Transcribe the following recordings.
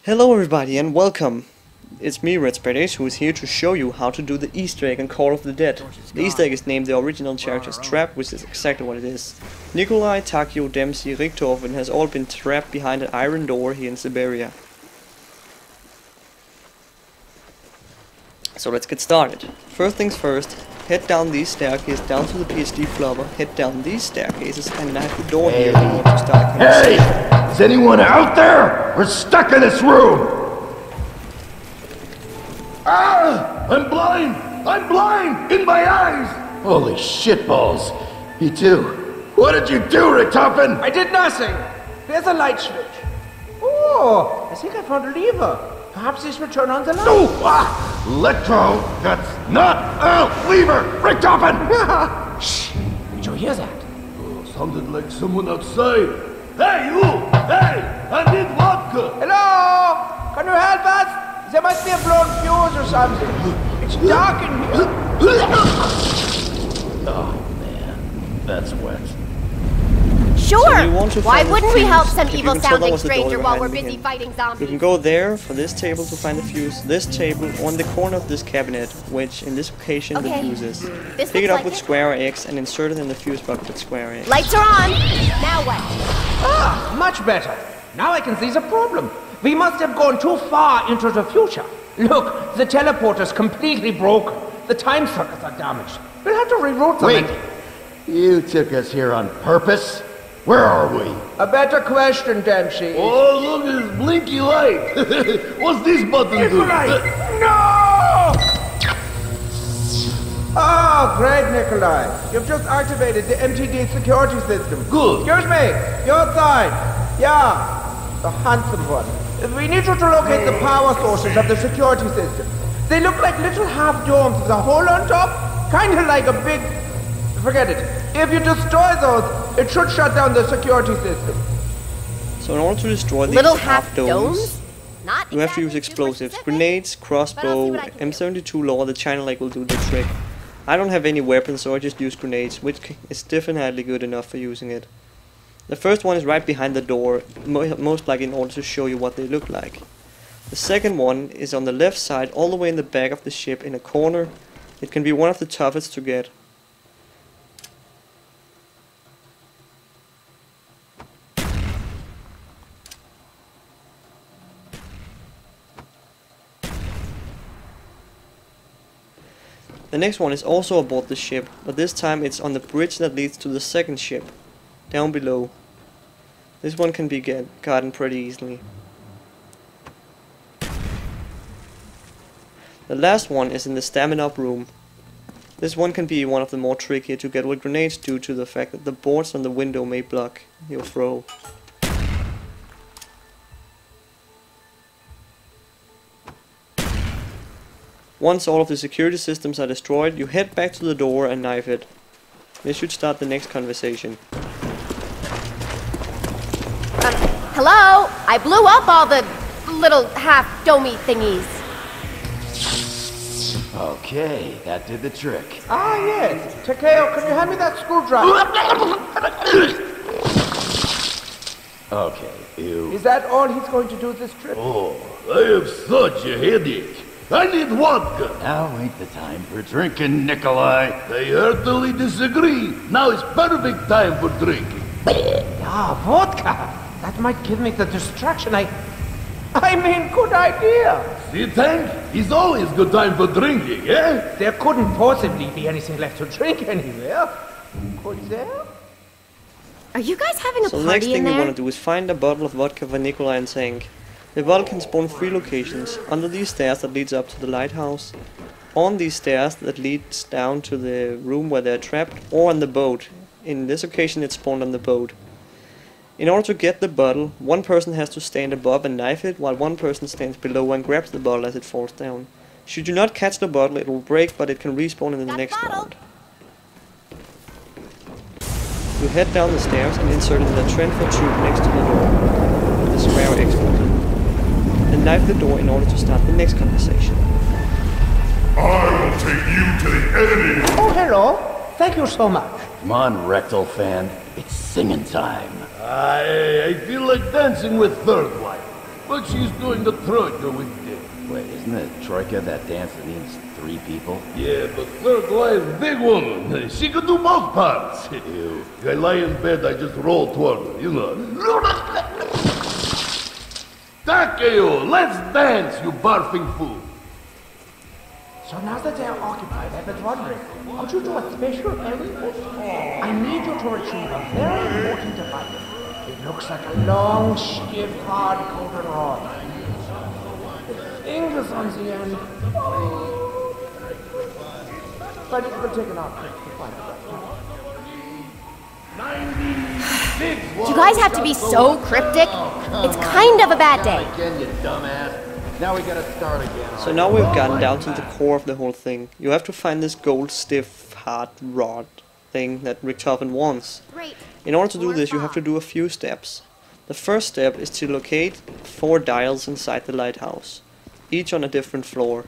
Hello everybody and welcome! It's me, Red Spiders, who is here to show you how to do the Easter egg in Call of the Dead. The Easter egg is named the original character's trap, which is exactly what it is. Nikolai, Takio, Dempsey, Richtofen has all been trapped behind an iron door here in Siberia. So let's get started. First things first, head down these staircases down to the PhD flubber, head down these staircases and knife the door here in order to start a conversation. Hey! Is anyone out there? We're stuck in this room! Ah! I'm blind! I'm blind! In my eyes! Holy shitballs. Me too. What did you do, Richtofen? I did nothing. There's a light switch. Oh, I think I found a lever. Perhaps this will turn on the light. No! Ah! Electro! That's not a lever! Richtofen! Shh! Did you hear that? Oh, sounded like someone outside. Hey, you! Hey! I need vodka! Hello? Can you help us? There must be a blown fuse or something. It's dark in here. Oh, man. That's wet. Sure! So Why wouldn't we help some If you can tell that evil-sounding was the door stranger while we're behind busy him. fighting You zombies? can go there for this table to find the fuse, this table on the corner of this cabinet, which in this occasion the Okay. fuse is. This Pick it looks up like with it. square X and insert it in the fuse bucket with square X. Lights are on! Now what? Ah, much better. Now I can see the problem. We must have gone too far into the future. Look, the teleporter's completely broken. The time circuits are damaged. We'll have to reroute them. Wait! You took us here on purpose? Where are we? A better question, Dempsey. Oh, look at this blinky light! What's this button do? Nikolai! No! Oh, great, Nikolai. You've just activated the MTD security system. Good. Excuse me. Your side. Yeah. The handsome one. We need you to locate the power sources of the security system. They look like little half domes with a hole on top. Kind of like a big... Forget it. If you destroy those, it should shut down the security system. So in order to destroy these Little half domes, domes? Not you have to exactly use super explosives, specific. grenades, But I'll see crossbow, what I can do. M72 law, the China leg will do the trick. I don't have any weapons, so I just use grenades, which is definitely good enough for using it. The first one is right behind the door, most likely in order to show you what they look like. The second one is on the left side, all the way in the back of the ship in a corner. It can be one of the toughest to get. The next one is also aboard the ship, but this time it's on the bridge that leads to the second ship, down below. This one can be gotten pretty easily. The last one is in the stamina up room. This one can be one of the more trickier to get with grenades due to the fact that the boards on the window may block your throw. Once all of the security systems are destroyed, you head back to the door and knife it. This should start the next conversation. Hello? I blew up all the little half-domey thingies. Okay, that did the trick. Ah, yes. Takeo, can you hand me that screwdriver? Okay, ew. Is that all he's going to do this trip? Oh, I have such a headache. I need vodka. Now ain't the time for drinking, Nikolai. I heartily disagree. Now is perfect time for drinking. Ah, vodka. That might give me the distraction I mean, good idea. See, Tank? It's always good time for drinking, eh? There couldn't possibly be anything left to drink anywhere. Could there? Are you guys having a So the next party in thing you there? want to do is find a bottle of vodka for Nikolai and Tank. The bottle can spawn 3 locations: under these stairs that leads up to the lighthouse, on these stairs that leads down to the room where they're trapped, or on the boat. In this occasion it's spawned on the boat. In order to get the bottle, one person has to stand above and knife it, while one person stands below and grabs the bottle as it falls down. Should you not catch the bottle, it will break, but it can respawn in the Got next bottle. round. You head down the stairs and insert in the transfer tube next to the door, with the square X button. Then knife the door in order to start the next conversation. I will take you to the enemy. Oh, hello. Thank you so much. Come on, rectal fan. It's singing time. I feel like dancing with third wife. But she's doing the troika with them. Wait, isn't it troika that dance that needs 3 people? Yeah, but third wife, big woman. She could do both parts. Ew. I lie in bed, I just roll toward her, you know. Takeo, let's dance, you barfing fool. So now that they're occupied, I've been wondering, would you do a special errand? I need you to retrieve a very important device. It looks like a long, stiff, hard-coated rod. The fingers on the end. But it will take an architect to find it. You guys have to be so cryptic. It's kind of a bad day. Again, you dumbass. Now we gotta start again. So now we've gotten down to the core of the whole thing. You have to find this gold, stiff, hard rod thing that Richtofen wants. Great. In order to do this, you have to do a few steps. The first step is to locate 4 dials inside the lighthouse, each on a different floor.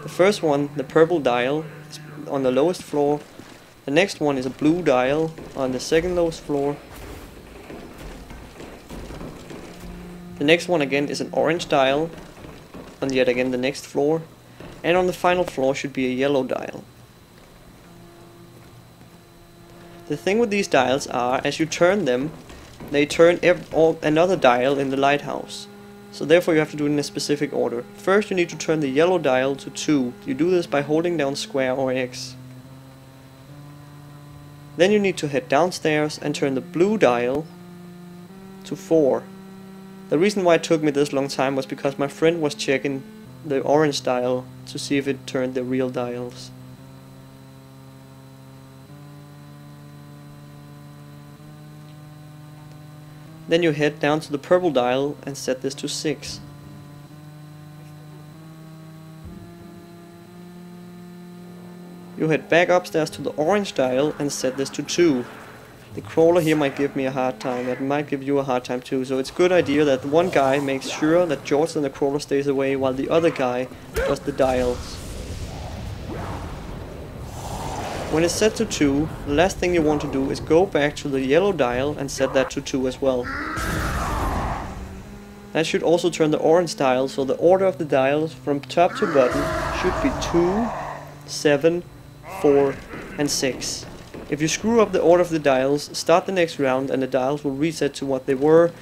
The first one, the purple dial, is on the lowest floor. The next one is a blue dial on the second lowest floor. The next one again is an orange dial on yet again the next floor. And on the final floor should be a yellow dial. The thing with these dials are, as you turn them, they turn another dial in the lighthouse. So therefore you have to do it in a specific order. First you need to turn the yellow dial to 2. You do this by holding down square or X. Then you need to head downstairs and turn the blue dial to 4. The reason why it took me this long time was because my friend was checking the orange dial to see if it turned the real dials. Then you head down to the purple dial and set this to 6. You head back upstairs to the orange dial and set this to 2. The crawler here might give me a hard time, it might give you a hard time too, so it's a good idea that one guy makes sure that George and the crawler stays away while the other guy does the dials. When it's set to 2, the last thing you want to do is go back to the yellow dial and set that to 2 as well. That should also turn the orange dial, so the order of the dials from top to bottom should be 2, 7, 4 and 6. If you screw up the order of the dials, start the next round and the dials will reset to what they were,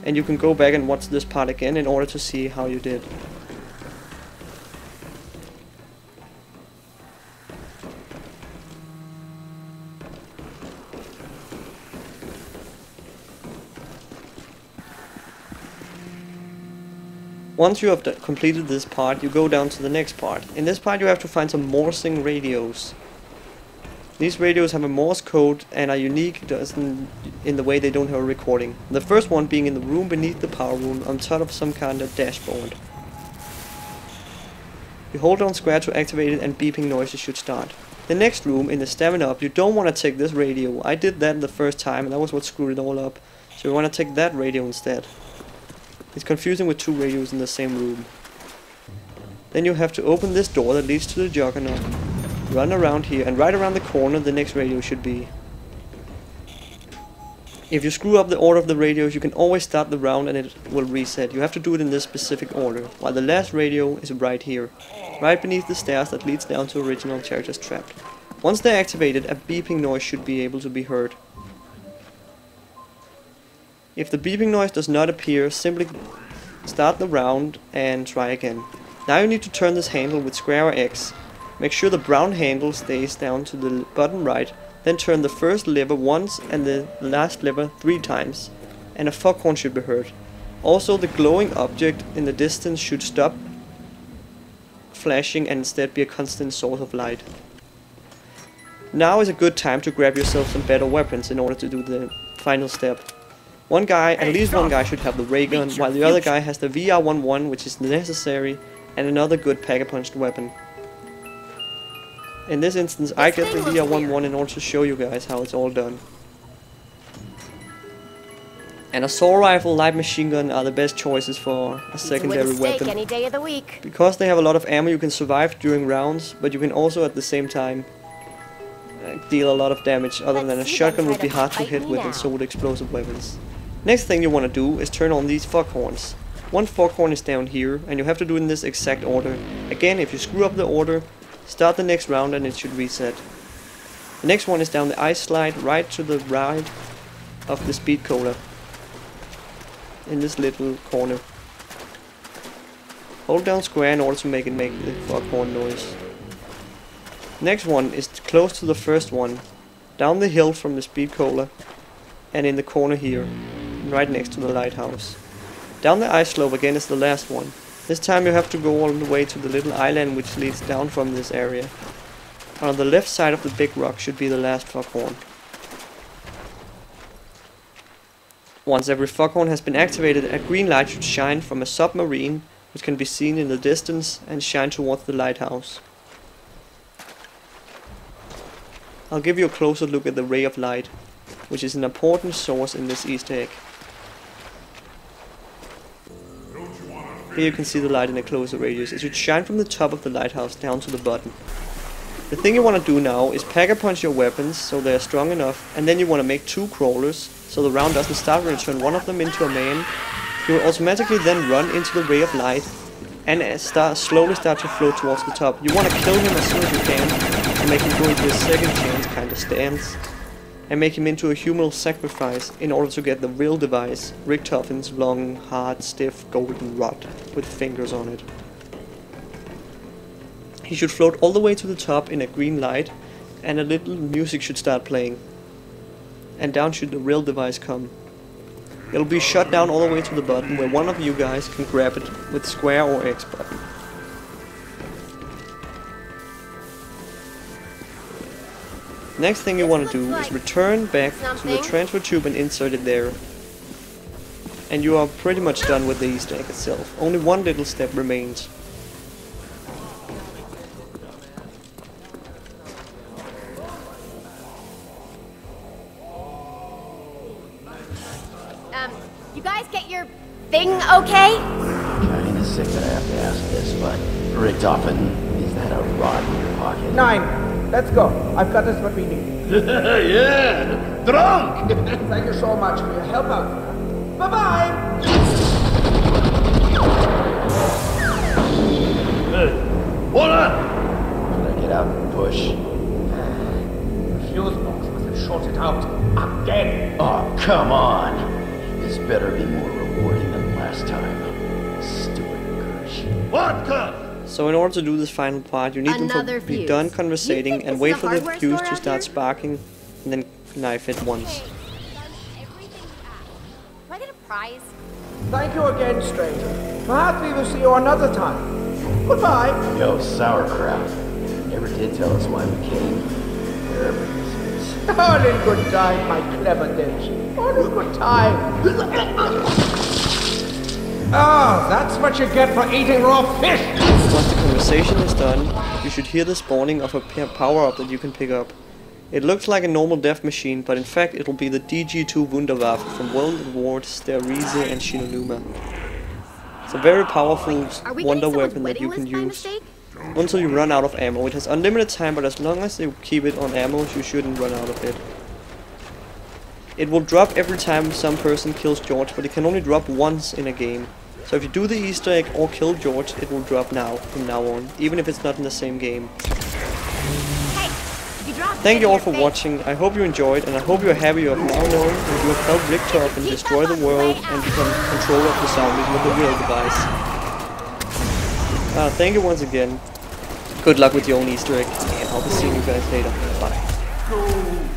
and you can go back and watch this part again in order to see how you did. Once you have completed this part, you go down to the next part. In this part you have to find some Morsing radios. These radios have a Morse code and are unique in the way they don't have a recording. The first one being in the room beneath the power room on top of some kind of dashboard. You hold down square to activate it and beeping noises should start. The next room in the stamina up, you don't want to take this radio. I did that the first time and that was what screwed it all up. So you want to take that radio instead. It's confusing with 2 radios in the same room. Then you have to open this door that leads to the juggernaut. Run around here, and right around the corner the next radio should be. If you screw up the order of the radios, you can always start the round and it will reset. You have to do it in this specific order, while the last radio is right here, right beneath the stairs that leads down to original characters trapped. Once they're activated, a beeping noise should be able to be heard. If the beeping noise does not appear, simply start the round and try again. Now you need to turn this handle with square or X. Make sure the brown handle stays down to the bottom right, then turn the first lever once and the last lever 3 times, and a foghorn should be heard. Also the glowing object in the distance should stop flashing and instead be a constant source of light. Now is a good time to grab yourself some better weapons in order to do the final step. One guy, at least one guy should have the ray gun, while the other guy has the VR11, which is necessary, and another good pack-a-punched weapon. In this instance, I get the VR11 in order to show you guys how it's all done. An assault rifle, light machine gun are the best choices for a secondary weapon. Any day of the week. Because they have a lot of ammo, you can survive during rounds, but you can also at the same time deal a lot of damage. Other than a shotgun would be hard to hit with, and so would explosive weapons. Next thing you want to do is turn on these foghorns. One foghorn is down here, and you have to do it in this exact order. Again, if you screw up the order, start the next round and it should reset. The next one is down the ice slide, right to the right of the speed cola. In this little corner. Hold down square in order to make the foghorn noise. Next one is close to the first one. Down the hill from the speed cola. And in the corner here. Right next to the lighthouse. Down the ice slope again is the last one. This time you have to go all the way to the little island which leads down from this area. And on the left side of the big rock should be the last foghorn. Once every foghorn has been activated, a green light should shine from a submarine which can be seen in the distance and shine towards the lighthouse. I'll give you a closer look at the ray of light, which is an important source in this Easter egg. Here you can see the light in a closer radius. It should shine from the top of the lighthouse down to the bottom. The thing you want to do now is pack a punch your weapons so they are strong enough, and then you want to make 2 crawlers so the round doesn't start when you turn one of them into a man. You will automatically then run into the ray of light and slowly start to float towards the top. You want to kill him as soon as you can and make him go into a second chance kind of stance and make him into a human sacrifice in order to get the real device, Richtofen's long, hard, stiff golden rod with fingers on it. He should float all the way to the top in a green light, and a little music should start playing. And down should the real device come. It'll be shot down all the way to the bottom, where one of you guys can grab it with square or X button. Next thing you want to do is return back to the transfer tube and insert it there. And you are pretty much done with the Easter egg itself. Only one little step remains. You guys get your thing okay? Kinda sick that I have to ask this, but Richtofen, is that a rod in your pocket? 9. Let's go. I've got us what we need. Yeah, drunk! Thank you so much for your help out. Bye-bye! Hey, hold on! Should I get out and push? The fuse box must have shorted out again. Oh, come on! This better be more rewarding than last time. Stupid Gersh. Vodka! So in order to do this final part, you need them to be done conversating and wait for the fuse to start sparking, and then knife it once. Do I get a prize? Thank you again, stranger. Perhaps we will see you another time. Goodbye. Yo, sauerkraut. You never did tell us why we came. Wherever this is. All in good time, my clever ditch. All in good time. Ah, that's what you get for eating raw fish. Once the conversation is done, you should hear the spawning of a power-up that you can pick up. It looks like a normal death machine, but in fact it'll be the DG2 Wunderwaffe from World Awards, Der Riese and Shinonuma. It's a very powerful wonder weapon that you can use until you run out of ammo. It has unlimited time, but as long as you keep it on ammo, you shouldn't run out of it. It will drop every time some person kills George, but it can only drop once in a game. So if you do the Easter egg or kill George, it will drop now, from now on, even if it's not in the same game. Thank you all for watching. I hope you enjoyed, and I hope you are happy you have now known that you have helped Richtofen and destroy the world and become controller of the zombies with the real device. Thank you once again. Good luck with your own Easter egg, and I'll be seeing you guys later. Bye.